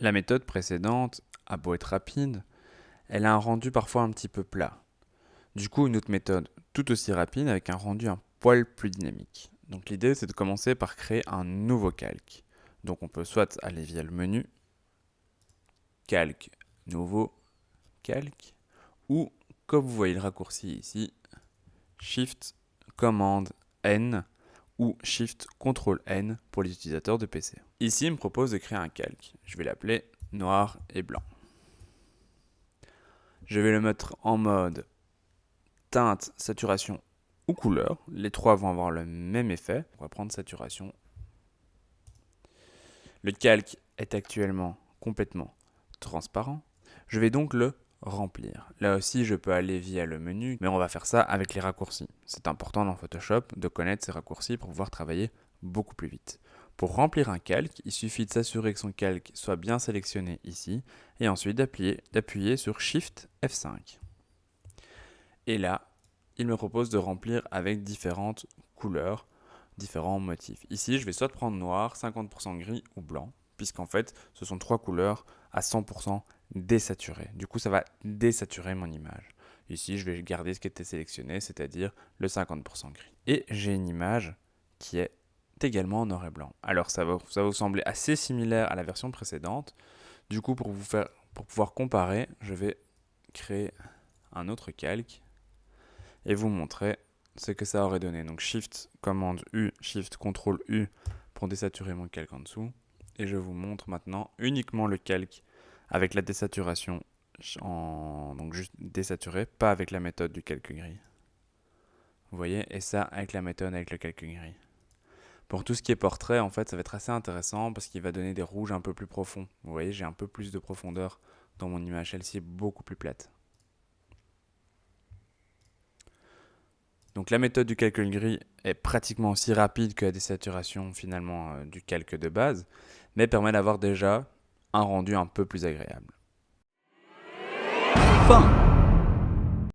La méthode précédente a beau être rapide, elle a un rendu parfois un petit peu plat. Du coup, une autre méthode tout aussi rapide avec un rendu un poil plus dynamique. Donc l'idée, c'est de commencer par créer un nouveau calque. Donc on peut soit aller via le menu, calque, nouveau, calque, ou comme vous voyez le raccourci ici, Shift, Commande, N, ou Shift, Ctrl N pour les utilisateurs de PC. Ici, il me propose de créer un calque. Je vais l'appeler noir et blanc. Je vais le mettre en mode teinte, saturation ou couleur. Les trois vont avoir le même effet. On va prendre saturation. Le calque est actuellement complètement transparent. Je vais donc le remplir. Là aussi, je peux aller via le menu, mais on va faire ça avec les raccourcis. C'est important dans Photoshop de connaître ces raccourcis pour pouvoir travailler beaucoup plus vite. Pour remplir un calque, il suffit de s'assurer que son calque soit bien sélectionné ici, et ensuite d'appuyer sur Shift F5. Et là, il me propose de remplir avec différentes couleurs, différents motifs. Ici, je vais soit prendre noir, 50% gris ou blanc, puisqu'en fait, ce sont trois couleurs à 100% désaturées. Du coup, ça va désaturer mon image. Ici, je vais garder ce qui était sélectionné, c'est-à-dire le 50% gris. Et j'ai une image qui est également en noir et blanc. Alors, ça va vous sembler assez similaire à la version précédente. Du coup, pour pouvoir comparer, je vais créer un autre calque et vous montrer ce que ça aurait donné. Donc Shift, commande U, Shift, CTRL U pour désaturer mon calque en dessous. Et je vous montre maintenant uniquement le calque avec la désaturation, donc juste désaturé, pas avec la méthode du calque gris. Vous voyez, et ça avec la méthode avec le calque gris. Pour tout ce qui est portrait, en fait, ça va être assez intéressant parce qu'il va donner des rouges un peu plus profonds. Vous voyez, j'ai un peu plus de profondeur dans mon image. Celle-ci est beaucoup plus plate. Donc la méthode du calque gris est pratiquement aussi rapide que la désaturation finalement du calque de base, mais permet d'avoir déjà un rendu un peu plus agréable. Fin.